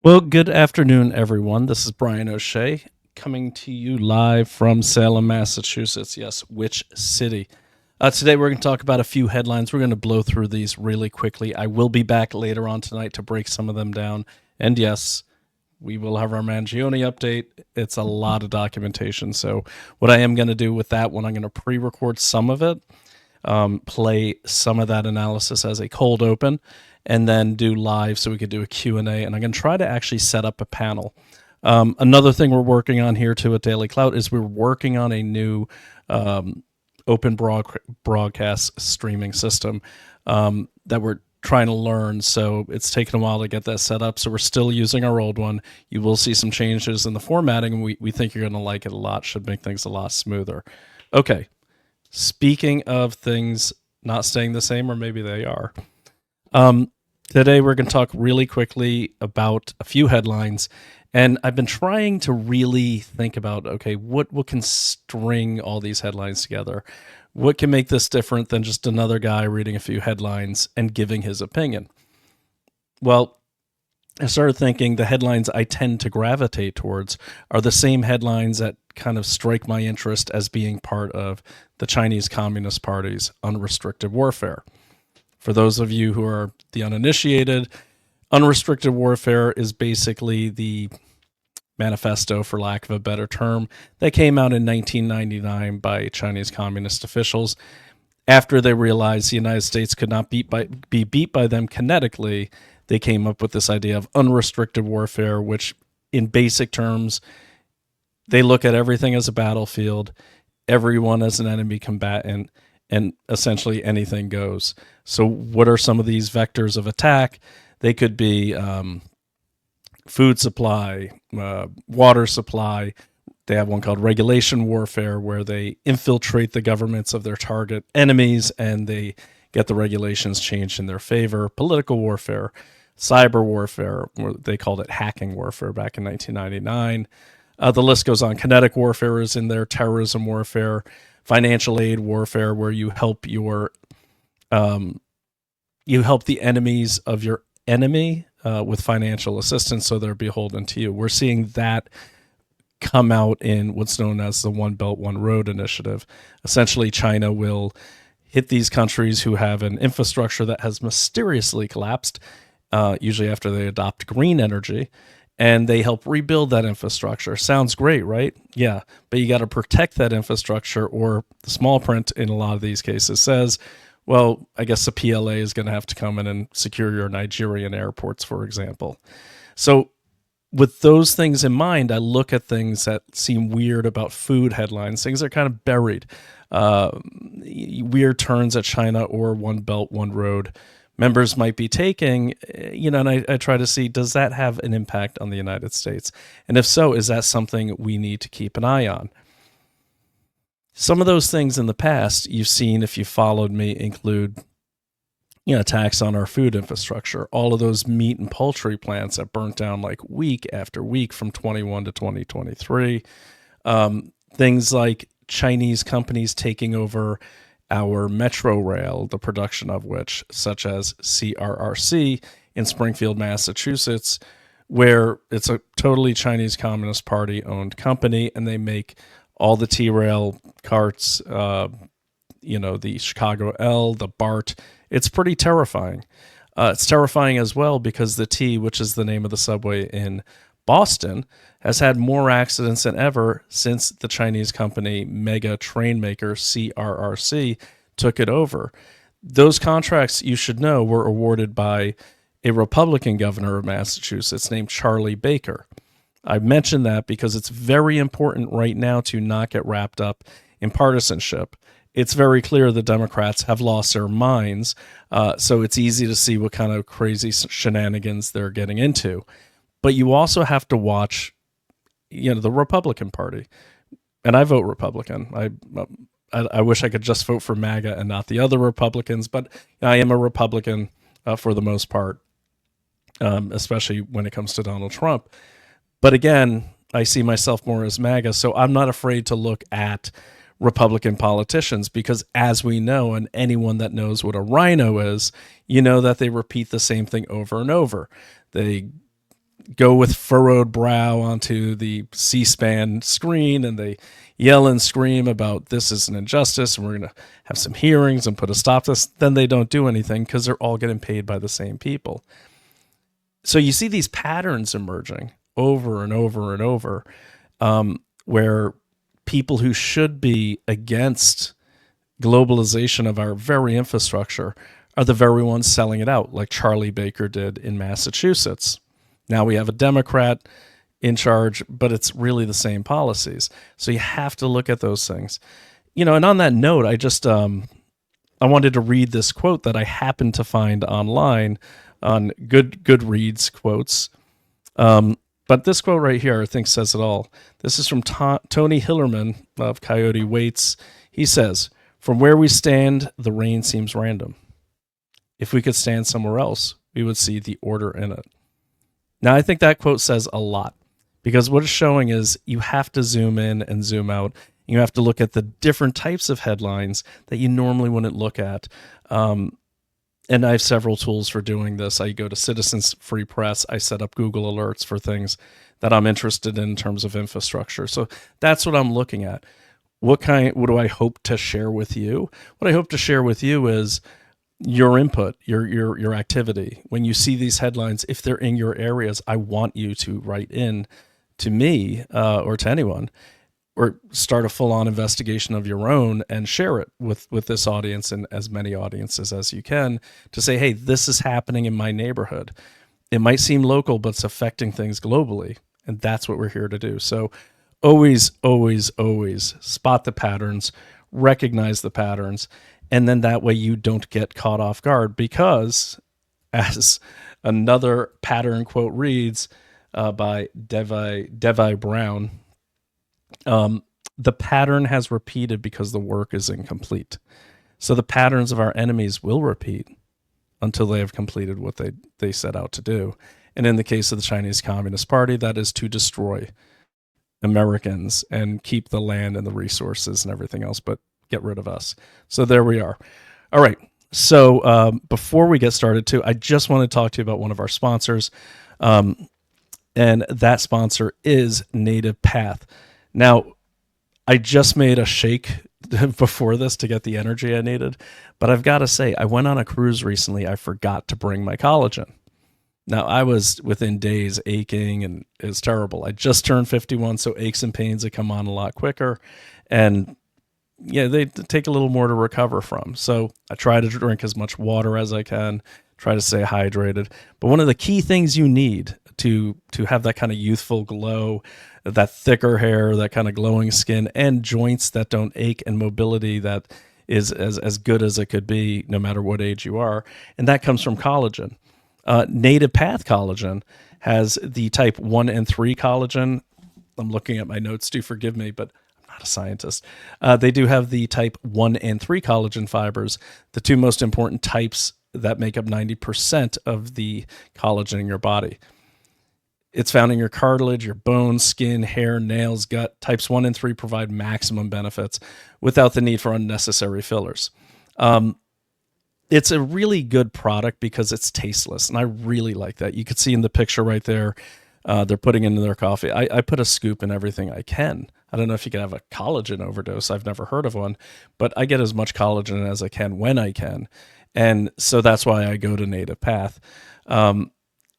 Well, good afternoon, everyone. This is Brian O'Shea coming to you live from Salem, Massachusetts. Yes, which city? Today, we're going to talk about a few headlines. We're going to blow through these really quickly. I will be back later on tonight to break some of them down. And yes, we will have our Mangione update. It's a lot of documentation. So, what I am going to do with that one, I'm going to pre record some of it, play some of that analysis as a cold open, and then do live so we could do a Q&A. And I'm going to try to actually set up a panel. Another thing we're working on here too at Daily Clout is we're working on a new open broadcast streaming system that we're trying to learn. So it's taken a while to get that set up. So we're still using our old one. You will see some changes in the formatting, and we think you're going to like it a lot. Should make things a lot smoother. Okay. Speaking of things not staying the same, or maybe they are. Today we're going to talk really quickly about a few headlines, and I've been trying to really think about, okay, what can string all these headlines together? What can make this different than just another guy reading a few headlines and giving his opinion? Well, I started thinking the headlines I tend to gravitate towards are the same headlines that kind of strike my interest as being part of the Chinese Communist Party's unrestricted warfare. For those of you who are the uninitiated, unrestricted warfare is basically the manifesto, for lack of a better term, that came out in 1999 by Chinese communist officials after they realized the United States could not be beat by them kinetically. They came up with this idea of unrestricted warfare, which in basic terms, they look at everything as a battlefield, everyone as an enemy combatant, and essentially anything goes. So what are some of these vectors of attack? They could be food supply, water supply. They have one called regulation warfare, where they infiltrate the governments of their target enemies and they get the regulations changed in their favor. Political warfare, cyber warfare, they called it hacking warfare back in 1999. The list goes on. Kinetic warfare is in there, terrorism warfare, financial aid warfare, where you help the enemies of your enemy with financial assistance, so they're beholden to you. We're seeing that come out in what's known as the One Belt, One Road initiative. Essentially, China will hit these countries who have an infrastructure that has mysteriously collapsed, usually after they adopt green energy, and they help rebuild that infrastructure. Sounds great, right? Yeah, but you got to protect that infrastructure, or the small print in a lot of these cases says, well, I guess the PLA is going to have to come in and secure your Nigerian airports, for example. So with those things in mind, I look at things that seem weird about food headlines, things that are kind of buried, weird turns that China or One Belt, One Road members might be taking, and I try to see, does that have an impact on the United States? And if so, is that something we need to keep an eye on? Some of those things in the past you've seen, if you followed me, include attacks on our food infrastructure, all of those meat and poultry plants that burnt down like week after week from 21 to 2023. Things like Chinese companies taking over our metro rail, the production of which, such as CRRC in Springfield, Massachusetts, where it's a totally Chinese Communist Party owned company, and they make all the T-rail carts, the Chicago L, the BART. It's pretty terrifying. It's terrifying as well because the T, which is the name of the subway in Boston, has had more accidents than ever since the Chinese company mega train maker CRRC took it over. Those contracts, you should know, were awarded by a Republican governor of Massachusetts named Charlie Baker. I mention that because it's very important right now to not get wrapped up in partisanship. It's very clear the Democrats have lost their minds, so it's easy to see what kind of crazy shenanigans they're getting into. But you also have to watch, the Republican Party, and I vote Republican. I wish I could just vote for MAGA and not the other Republicans, but I am a Republican for the most part, especially when it comes to Donald Trump. But again, I see myself more as MAGA, so I'm not afraid to look at Republican politicians because, as we know, and anyone that knows what a rhino is, that they repeat the same thing over and over. They go with furrowed brow onto the C-SPAN screen, and they yell and scream about this is an injustice and we're going to have some hearings and put a stop to this. Then they don't do anything because they're all getting paid by the same people. So you see these patterns emerging over and over and over, where people who should be against globalization of our very infrastructure are the very ones selling it out, like Charlie Baker did in Massachusetts. Now we have a Democrat in charge, but it's really the same policies. So you have to look at those things. And on that note, I wanted to read this quote that I happened to find online on Goodreads quotes. But this quote right here, I think, says it all. This is from Tony Hillerman of Coyote Waits. He says, "From where we stand, the rain seems random. If we could stand somewhere else, we would see the order in it." Now, I think that quote says a lot, because what it's showing is you have to zoom in and zoom out. You have to look at the different types of headlines that you normally wouldn't look at. And I have several tools for doing this. I go to Citizens Free Press. I set up Google Alerts for things that I'm interested in terms of infrastructure. So that's what I'm looking at. What do I hope to share with you? What I hope to share with you is your input, your activity. When you see these headlines, if they're in your areas, I want you to write in to me or to anyone, or start a full-on investigation of your own and share it with this audience and as many audiences as you can, to say, hey, this is happening in my neighborhood. It might seem local, but it's affecting things globally. And that's what we're here to do. So always, always, always spot the patterns, recognize the patterns, and then that way you don't get caught off guard, because as another pattern quote reads by Devi Brown, the pattern has repeated because the work is incomplete. So the patterns of our enemies will repeat until they have completed what they set out to do. And in the case of the Chinese Communist Party, that is to destroy Americans and keep the land and the resources and everything else, but get rid of us. So there we are. All right. So before we get started I just want to talk to you about one of our sponsors. And that sponsor is Native Path. Now, I just made a shake before this to get the energy I needed, but I've got to say, I went on a cruise recently. I forgot to bring my collagen. Now, I was within days aching, and it was terrible. I just turned 51, so aches and pains have come on a lot quicker, and yeah, they take a little more to recover from. So I try to drink as much water as I can, try to stay hydrated. But one of the key things you need to have that kind of youthful glow, that thicker hair, that kind of glowing skin, and joints that don't ache, and mobility that is as good as it could be no matter what age you are, and that comes from collagen. Native Path Collagen has the type 1 and 3 collagen. I'm looking at my notes, do forgive me, but I'm not a scientist. They do have the type 1 and 3 collagen fibers, the two most important types that make up 90% of the collagen in your body. It's found in your cartilage, your bones, skin, hair, nails, gut. Types 1 and 3 provide maximum benefits without the need for unnecessary fillers. It's a really good product because it's tasteless, and I really like that. You could see in the picture right there, they're putting it in their coffee. I put a scoop in everything I can. I don't know if you could have a collagen overdose. I've never heard of one, but I get as much collagen as I can when I can. And so that's why I go to Native Path.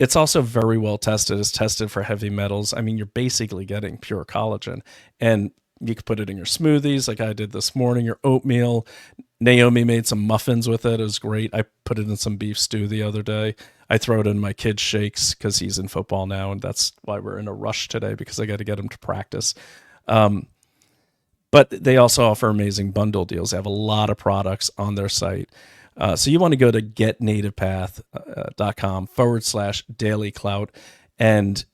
It's also very well tested. It's tested for heavy metals. I mean, you're basically getting pure collagen, and you could put it in your smoothies like I did this morning, your oatmeal. Naomi made some muffins with it. It was great. I put it in some beef stew the other day. I throw it in my kid's shakes because he's in football now, and that's why we're in a rush today, because I got to get him to practice. But they also offer amazing bundle deals. They have a lot of products on their site. So you want to go to getnativepath.com/dailyclout and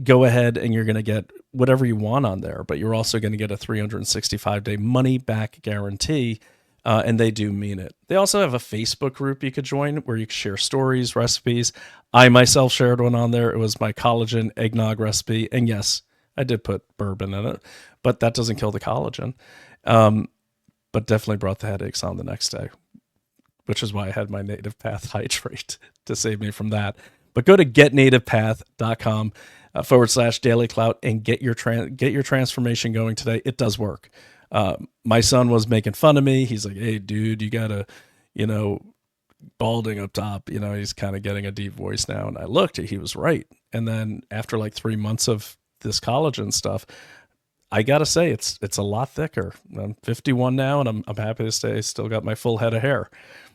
go ahead, and you're going to get whatever you want on there, but you're also going to get a 365-day money-back guarantee, and they do mean it. They also have a Facebook group you could join where you can share stories, recipes. I myself shared one on there. It was my collagen eggnog recipe, and yes, I did put bourbon in it, but that doesn't kill the collagen, but definitely brought the headaches on the next day, which is why I had my Native Path hydrate to save me from that. But go to getnativepath.com /daily clout and get your transformation going today. It does work. My son was making fun of me. He's like, hey, dude, you got to, balding up top, he's kind of getting a deep voice now. And I looked, he was right. And then after like 3 months of this collagen stuff, I got to say it's a lot thicker. I'm 51 now and I'm happy to say I still got my full head of hair.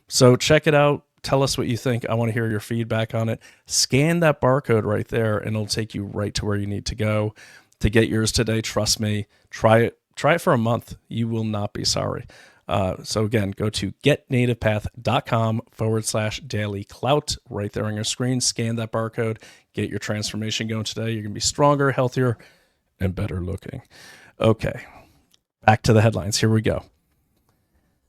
So check it out. Tell us what you think. I want to hear your feedback on it. Scan that barcode right there and it'll take you right to where you need to go to get yours today. Trust me, try it for a month. You will not be sorry. So again, go to getnativepath.com /daily clout right there on your screen. Scan that barcode, get your transformation going today. You're going to be stronger, healthier, and better looking. Okay, back to the headlines. Here we go.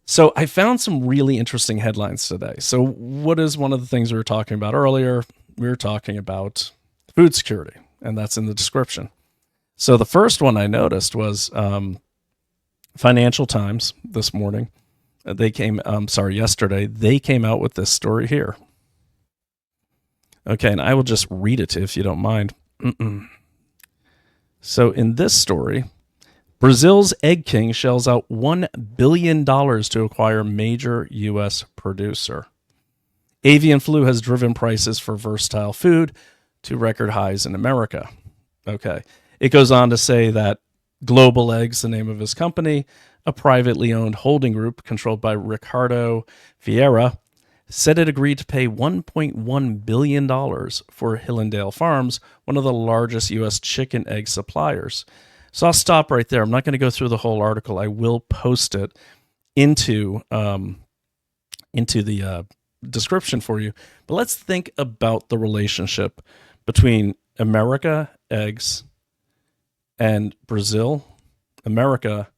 So I found some really interesting headlines today. So what is one of the things we were talking about earlier? We were talking about food security, and that's in the description. So the first one I noticed was Financial Times this morning. Yesterday. They came out with this story here. Okay, and I will just read it if you don't mind. So in this story, Brazil's egg king shells out $1 billion to acquire major U.S. producer. Avian flu has driven prices for versatile food to record highs in America. Okay. It goes on to say that Global Eggs, the name of his company, a privately owned holding group controlled by Ricardo Vieira, said it agreed to pay $1.1 billion for Hillendale Farms, one of the largest U.S. chicken egg suppliers. So I'll stop right there. I'm not going to go through the whole article. I will post it into the description for you. But let's think about the relationship between America, eggs, and Brazil, America,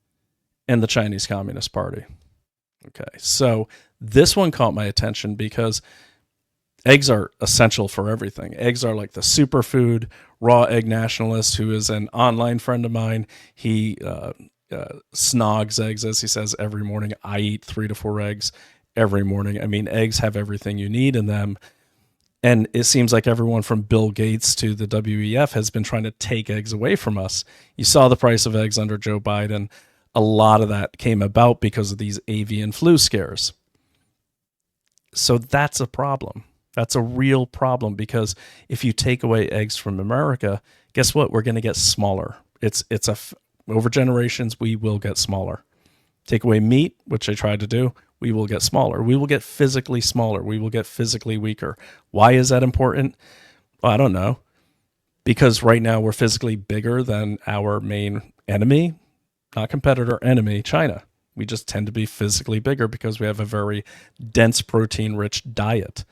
and the Chinese Communist Party. Okay, so this one caught my attention because eggs are essential for everything. Eggs are like the superfood. Raw Egg Nationalist, who is an online friend of mine, he snogs eggs, as he says, every morning. I eat 3 to 4 eggs every morning. I mean, eggs have everything you need in them. And it seems like everyone from Bill Gates to the WEF has been trying to take eggs away from us. You saw the price of eggs under Joe Biden. A lot of that came about because of these avian flu scares. So that's a problem. That's a real problem, because if you take away eggs from America, guess what? We're going to get smaller. Over generations, we will get smaller. Take away meat, which I tried to do, we will get smaller. We will get physically smaller. We will get physically weaker. Why is that important? Well, I don't know. Because right now we're physically bigger than our main enemy, not competitor, enemy, China. We just tend to be physically bigger because we have a very dense protein-rich diet.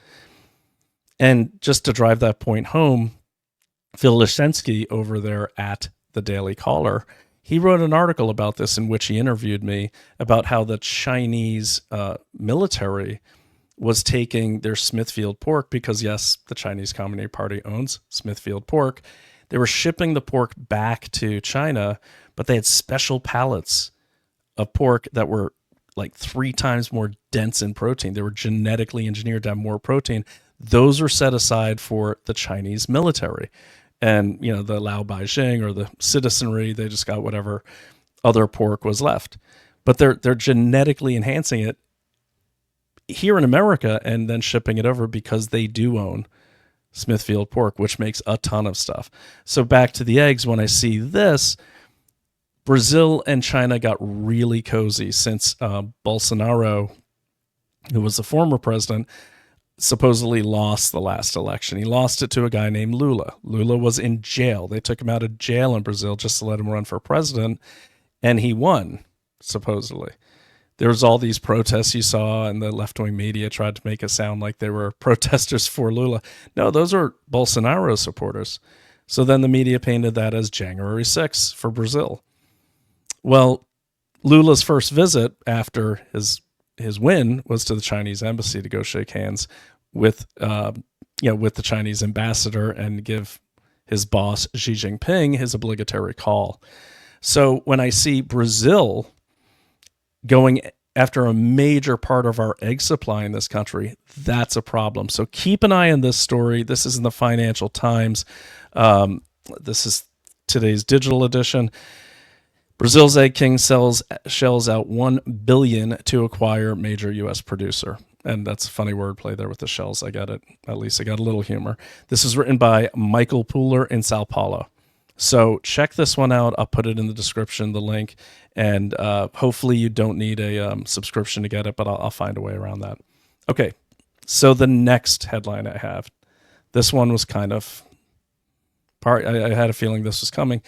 And just to drive that point home, Phil Zelensky over there at the Daily Caller, he wrote an article about this in which he interviewed me about how the Chinese military was taking their Smithfield pork, because yes, the Chinese Communist Party owns Smithfield pork. They were shipping the pork back to China, but they had special pallets of pork that were like 3 times more dense in protein. They were genetically engineered to have more protein. Those are set aside for the Chinese military. And, the Lao Beijing or the citizenry, they just got whatever other pork was left. But they're genetically enhancing it here in America and then shipping it over because they do own Smithfield pork, which makes a ton of stuff. So back to the eggs, when I see this, Brazil and China got really cozy since Bolsonaro, who was the former president, supposedly lost the last election. He lost it to a guy named Lula. Lula was in jail. They took him out of jail in Brazil just to let him run for president, and he won, supposedly. There was all these protests you saw, and the left-wing media tried to make it sound like they were protesters for Lula. No, those are Bolsonaro supporters. So then the media painted that as January 6th for Brazil. Well, Lula's first visit after his win was to the Chinese embassy to go shake hands with the Chinese ambassador and give his boss Xi Jinping his obligatory call. So when I see Brazil going after a major part of our egg supply in this country, that's a problem. So keep an eye on this story. This is in the Financial Times. This is today's digital edition. Brazil's Egg King shells out $1 billion to acquire major U.S. producer. And that's a funny wordplay there with the shells. I got it. At least I got a little humor. This is written by Michael Pooler in Sao Paulo. So check this one out. I'll put it in the description, the link. And hopefully you don't need a subscription to get it, but I'll find a way around that. Okay, so the next headline I have, this one was kind of I had a feeling this was coming.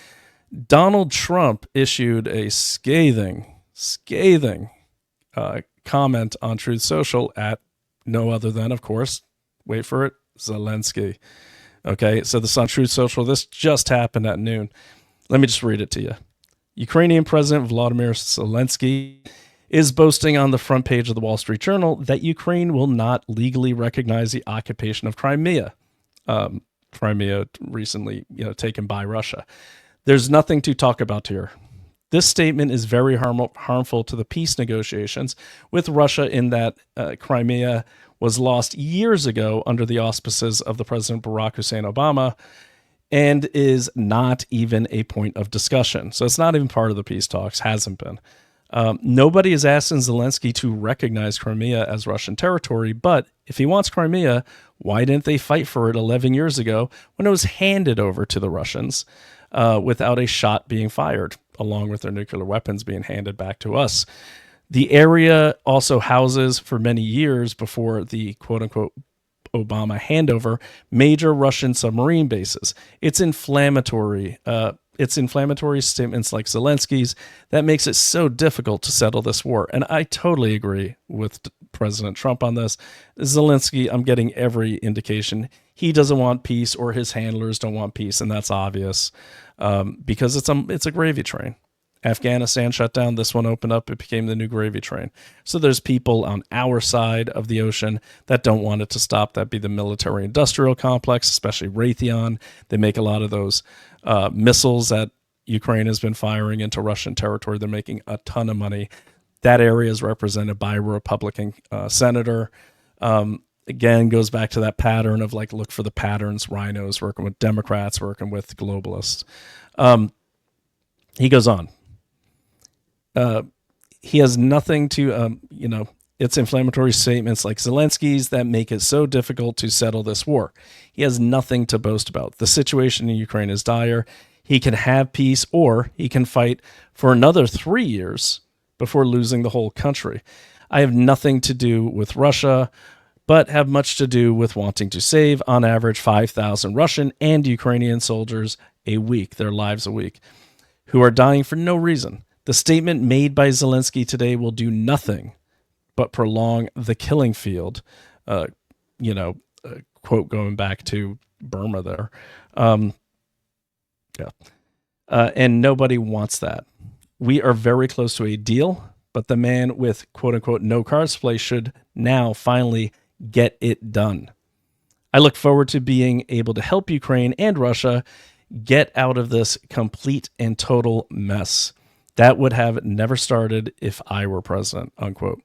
Donald Trump issued a scathing comment on Truth Social at no other than, of course, wait for it, Zelensky. Okay, so this on Truth Social. This just happened at noon. Let me just read it to you. Ukrainian President Volodymyr Zelensky is boasting on the front page of the Wall Street Journal that Ukraine will not legally recognize the occupation of Crimea. Crimea recently, taken by Russia. There's nothing to talk about here. This statement is very harmful to the peace negotiations with Russia in that Crimea was lost years ago under the auspices of the President Barack Hussein Obama and is not even a point of discussion. So it's not even part of the peace talks, hasn't been. Nobody is asking Zelensky to recognize Crimea as Russian territory, but if he wants Crimea, why didn't they fight for it 11 years ago when it was handed over to the Russians without a shot being fired, along with their nuclear weapons being handed back to us? The area also houses, for many years before the quote-unquote Obama handover, major Russian submarine bases. It's inflammatory statements like Zelensky's that makes it so difficult to settle this war. And I totally agree with President Trump on this. Zelensky, I'm getting every indication he doesn't want peace, or his handlers don't want peace, and that's obvious because it's a gravy train. Afghanistan shut down. This one opened up. It became the new gravy train. So there's people on our side of the ocean that don't want it to stop. That'd be the military-industrial complex, especially Raytheon. They make a lot of those missiles that Ukraine has been firing into Russian territory. They're making a ton of money. That area is represented by a Republican senator. Again, goes back to that pattern of look for the patterns. Rhinos working with Democrats, working with globalists. He goes on. He has nothing to, it's inflammatory statements like Zelensky's that make it so difficult to settle this war. He has nothing to boast about. The situation in Ukraine is dire. He can have peace, or he can fight for another 3 years before losing the whole country. I have nothing to do with Russia, but have much to do with wanting to save, on average, 5,000 Russian and Ukrainian soldiers a week, their lives a week, who are dying for no reason. The statement made by Zelensky today will do nothing but prolong the killing field. Quote going back to Burma there. And nobody wants that. We are very close to a deal, but the man with quote unquote no cards to play should now finally get it done. I look forward to being able to help Ukraine and Russia get out of this complete and total mess. That would have never started if I were president, unquote.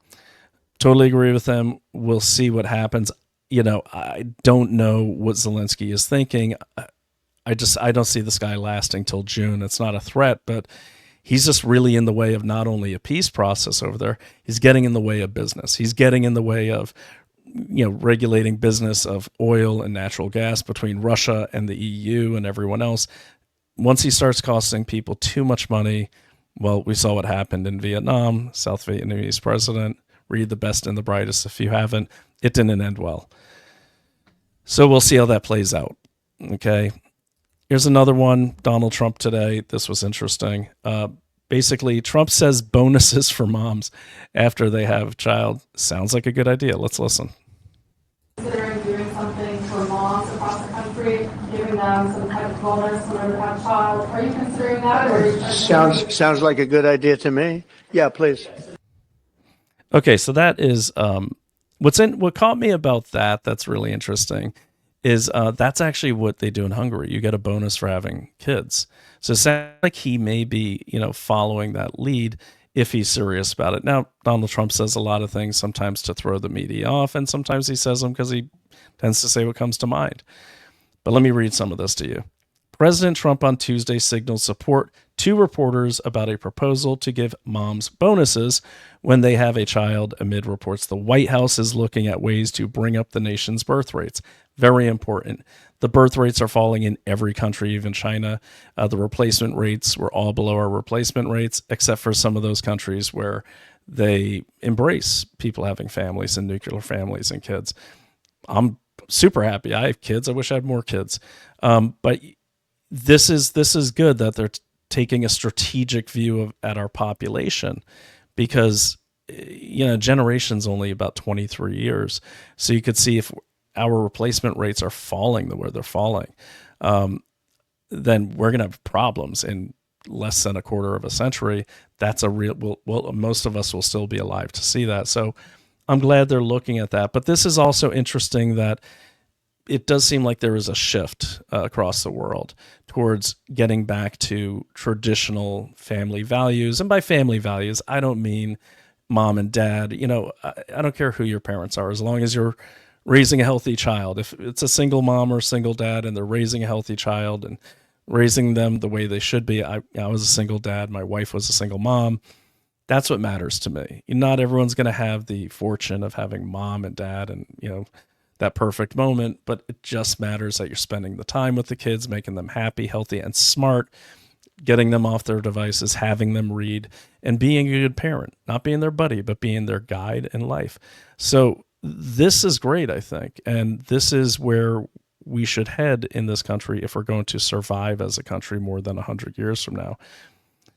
Totally agree with them. We'll see what happens. I don't know what Zelensky is thinking. I don't see this guy lasting till June. It's not a threat, but he's just really in the way of not only a peace process over there, he's getting in the way of business. He's getting in the way of, regulating business of oil and natural gas between Russia and the EU and everyone else. Once he starts costing people too much money, well, we saw what happened in Vietnam, South Vietnamese president. Read The Best and the Brightest if you haven't. It didn't end well. So we'll see how that plays out. Okay. Here's another one. Donald Trump today. This was interesting. Basically, Trump says bonuses for moms after they have a child. Sounds like a good idea. Let's listen. Considering doing something for moms across the country, giving them some type of bonus whenever they have a child. Are you considering that? Or Sounds like a good idea to me. Yeah, please. Okay, so that is what caught me about that. That's really interesting. Is that's actually what they do in Hungary. You get a bonus for having kids. So it sounds like he may be, following that lead if he's serious about it. Now, Donald Trump says a lot of things sometimes to throw the media off, and sometimes he says them because he tends to say what comes to mind. But let me read some of this to you. President Trump on Tuesday signaled support to reporters about a proposal to give moms bonuses when they have a child amid reports the White House is looking at ways to bring up the nation's birth rates. Very important. The birth rates are falling in every country, even China. The replacement rates were all below our replacement rates, except for some of those countries where they embrace people having families and nuclear families and kids. I'm super happy. I have kids. I wish I had more kids. But this is good that they're taking a strategic view at our population, because generation's only about 23 years. So you could see if our replacement rates are falling the way they're falling, then we're going to have problems in less than a quarter of a century. That's a real, well, most of us will still be alive to see that. So I'm glad they're looking at that. But this is also interesting that it does seem like there is a shift across the world towards getting back to traditional family values. And by family values, I don't mean mom and dad. I don't care who your parents are, as long as you're raising a healthy child. If it's a single mom or a single dad and they're raising a healthy child and raising them the way they should be. I was a single dad. My wife was a single mom. That's what matters to me. Not everyone's going to have the fortune of having mom and dad and, that perfect moment, but it just matters that you're spending the time with the kids, making them happy, healthy, and smart, getting them off their devices, having them read, and being a good parent, not being their buddy, but being their guide in life. So this is great, I think. And this is where we should head in this country if we're going to survive as a country more than 100 years from now.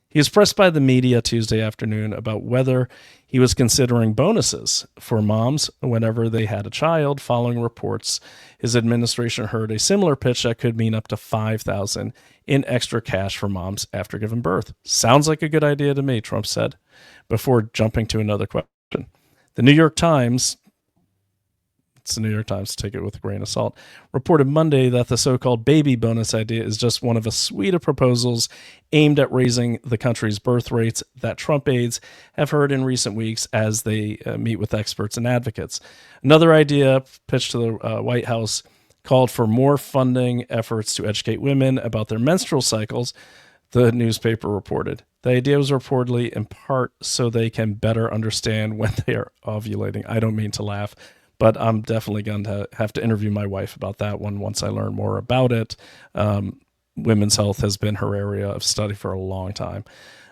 He was pressed by the media Tuesday afternoon about whether he was considering bonuses for moms whenever they had a child, following reports his administration heard a similar pitch that could mean up to $5,000 in extra cash for moms after giving birth. Sounds like a good idea to me, Trump said, before jumping to another question. The New York Times, it's the New York Times, take it with a grain of salt, reported Monday that the so-called baby bonus idea is just one of a suite of proposals aimed at raising the country's birth rates that Trump aides have heard in recent weeks as they meet with experts and advocates. Another idea pitched to the White House called for more funding efforts to educate women about their menstrual cycles, the newspaper reported. The idea was reportedly in part so they can better understand when they are ovulating. I don't mean to laugh, but I'm definitely going to have to interview my wife about that one once I learn more about it. Women's health has been her area of study for a long time.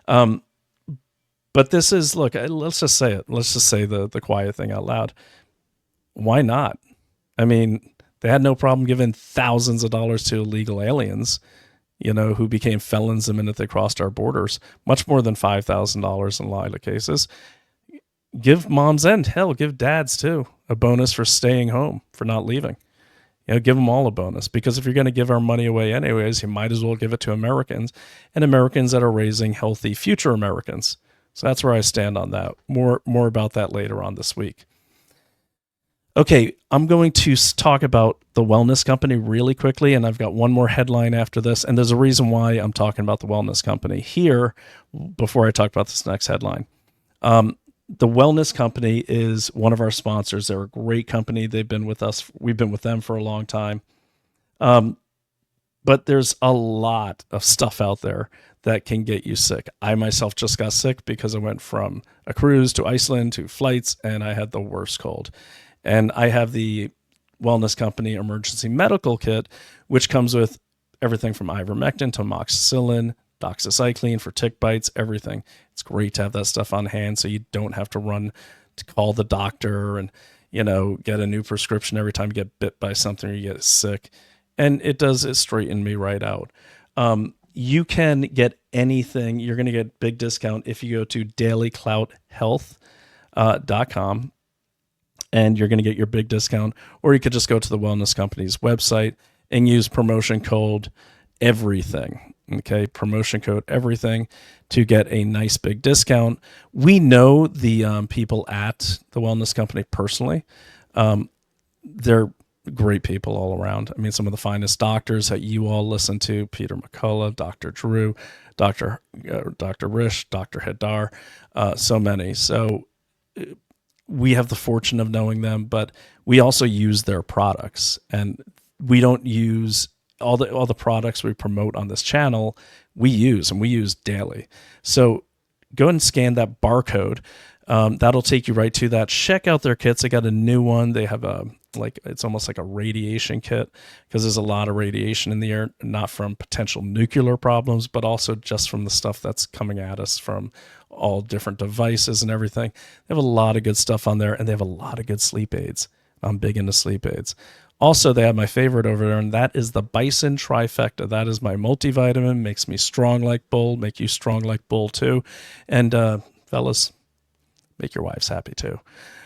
But this is, look, let's just say it. Let's just say the quiet thing out loud. Why not? I mean, they had no problem giving thousands of dollars to illegal aliens, who became felons the minute they crossed our borders, much more than $5,000 in a lot of cases. Give moms and hell, give dads too a bonus for staying home, for not leaving. Give them all a bonus, because if you're going to give our money away anyways, you might as well give it to Americans, and Americans that are raising healthy future Americans. So that's where I stand on that. More about that later on this week. Okay, I'm going to talk about the wellness company really quickly, and I've got one more headline after this, and there's a reason why I'm talking about the wellness company here before I talk about this next headline. The wellness company is one of our sponsors. They're a great company. They've been with us. We've been with them for a long time. But there's a lot of stuff out there that can get you sick. I myself just got sick because I went from a cruise to Iceland to flights, and I had the worst cold. And I have the wellness company emergency medical kit, which comes with everything from ivermectin to amoxicillin, doxycycline for tick bites, everything. It's great to have that stuff on hand so you don't have to run to call the doctor and, get a new prescription every time you get bit by something or you get sick. And it straighten me right out. You can get anything. You're going to get big discount if you go to dailyclouthealth.com and you're going to get your big discount, or you could just go to the wellness company's website and use promotion code everything. Okay, promotion code everything to get a nice big discount. We know the people at the wellness company personally. They're great people all around. I mean, some of the finest doctors that you all listen to: Peter McCullough, Dr. Drew, Dr. Rish, Dr. Hadar, so many. So we have the fortune of knowing them, but we also use their products, and we don't use all the products we promote on this channel. We use daily. So go ahead and scan that barcode. That'll take you right to that. Check out their kits. They got a new one. They have it's almost like a radiation kit, because there's a lot of radiation in the air, not from potential nuclear problems, but also just from the stuff that's coming at us from all different devices and everything. They have a lot of good stuff on there, and they have a lot of good sleep aids. I'm big into sleep aids. Also, they have my favorite over there, and that is the Bison Trifecta. That is my multivitamin. Makes me strong like bull. Make you strong like bull too. And fellas, make your wives happy too.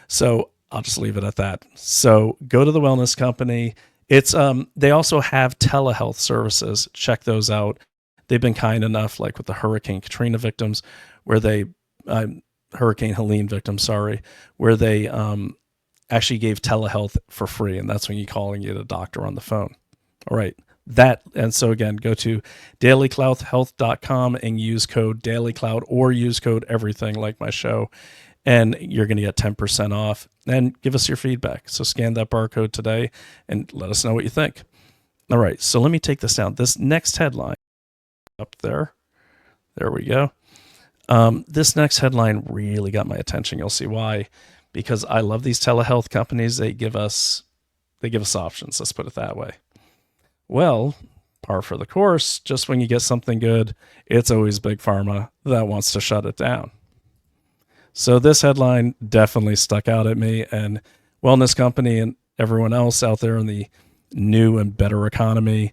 So I'll just leave it at that. So go to the wellness company. It's they also have telehealth services. Check those out. They've been kind enough, like with the Hurricane Katrina victims, where they Hurricane Helene victims, sorry, where they actually gave telehealth for free, and that's when you call and get a doctor on the phone. All right. And so again, go to dailycloudhealth.com and use code dailycloud, or use code everything like my show, and you're going to get 10% off. And give us your feedback. So scan that barcode today and let us know what you think. All right, so let me take this down. This next headline up there. There we go. This next headline really got my attention. You'll see why. Because I love these telehealth companies. They give us options. Let's put it that way. Well, par for the course. Just when you get something good, it's always Big Pharma that wants to shut it down. So this headline definitely stuck out at me, and wellness company and everyone else out there in the new and better economy,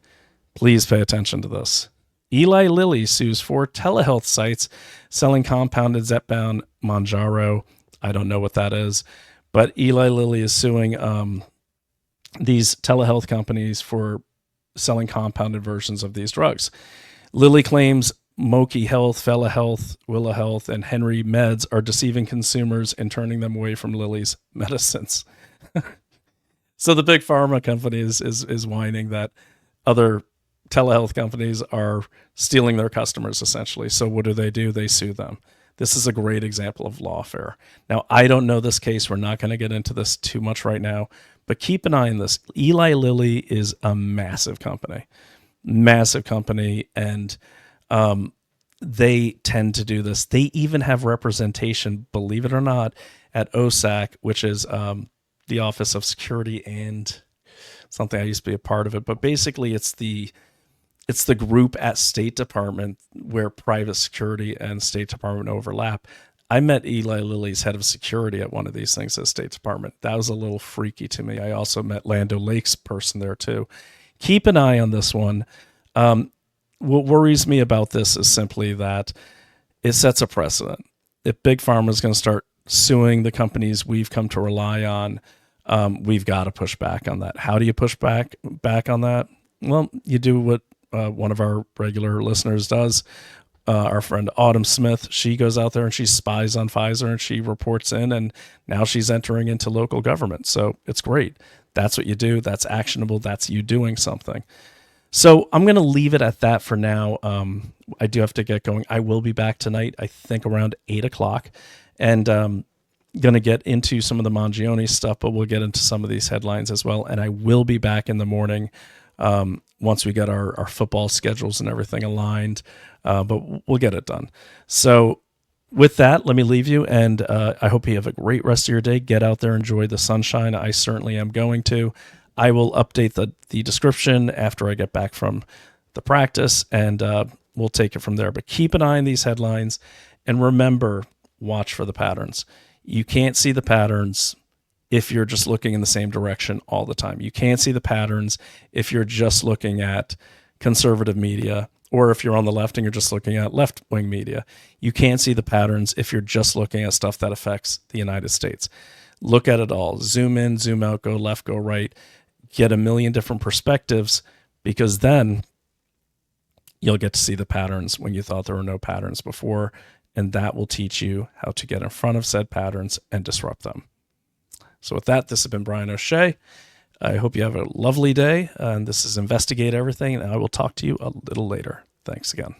please pay attention to this. Eli Lilly sues 4 telehealth sites selling compounded Zepbound Mounjaro. I don't know what that is, but Eli Lilly is suing these telehealth companies for selling compounded versions of these drugs. Lilly claims Moki Health, Fella Health, Willa Health, and Henry Meds are deceiving consumers and turning them away from Lilly's medicines. So the big pharma company is whining that other telehealth companies are stealing their customers, essentially. So what do? They sue them. This is a great example of lawfare. Now, I don't know this case. We're not going to get into this too much right now, but keep an eye on this. Eli Lilly is a massive company, and they tend to do this. They even have representation, believe it or not, at OSAC, which is the Office of Security and something. I used to be a part of it, but basically it's the group at State Department where private security and State Department overlap. I met Eli Lilly's head of security at one of these things at State Department. That was a little freaky to me. I also met Land O'Lakes person there too. Keep an eye on this one. What worries me about this is simply that it sets a precedent. If Big Pharma is going to start suing the companies we've come to rely on, we've got to push back on that. How do you push back on that? Well, you do what one of our regular listeners does. Our friend Autumn Smith, she goes out there and she spies on Pfizer and she reports in, and now she's entering into local government. So it's great. That's what you do. That's actionable. That's you doing something. So I'm going to leave it at that for now. I do have to get going. I will be back tonight, I think around 8:00, and going to get into some of the Mangione stuff, but we'll get into some of these headlines as well. And I will be back in the morning once we get our football schedules and everything aligned, but we'll get it done. So with that, let me leave you, and I hope you have a great rest of your day. Get out there, enjoy the sunshine. I certainly am going to. I will update the description after I get back from the practice, and we'll take it from there. But keep an eye on these headlines, and remember, watch for the patterns. You can't see the patterns if you're just looking in the same direction all the time. You can't see the patterns if you're just looking at conservative media, or if you're on the left and you're just looking at left-wing media. You can't see the patterns if you're just looking at stuff that affects the United States. Look at it all. Zoom in, zoom out, go left, go right. Get a million different perspectives, because then you'll get to see the patterns when you thought there were no patterns before, and that will teach you how to get in front of said patterns and disrupt them. So with that, this has been Brian O'Shea. I hope you have a lovely day. And this is Investigate Everything, and I will talk to you a little later. Thanks again.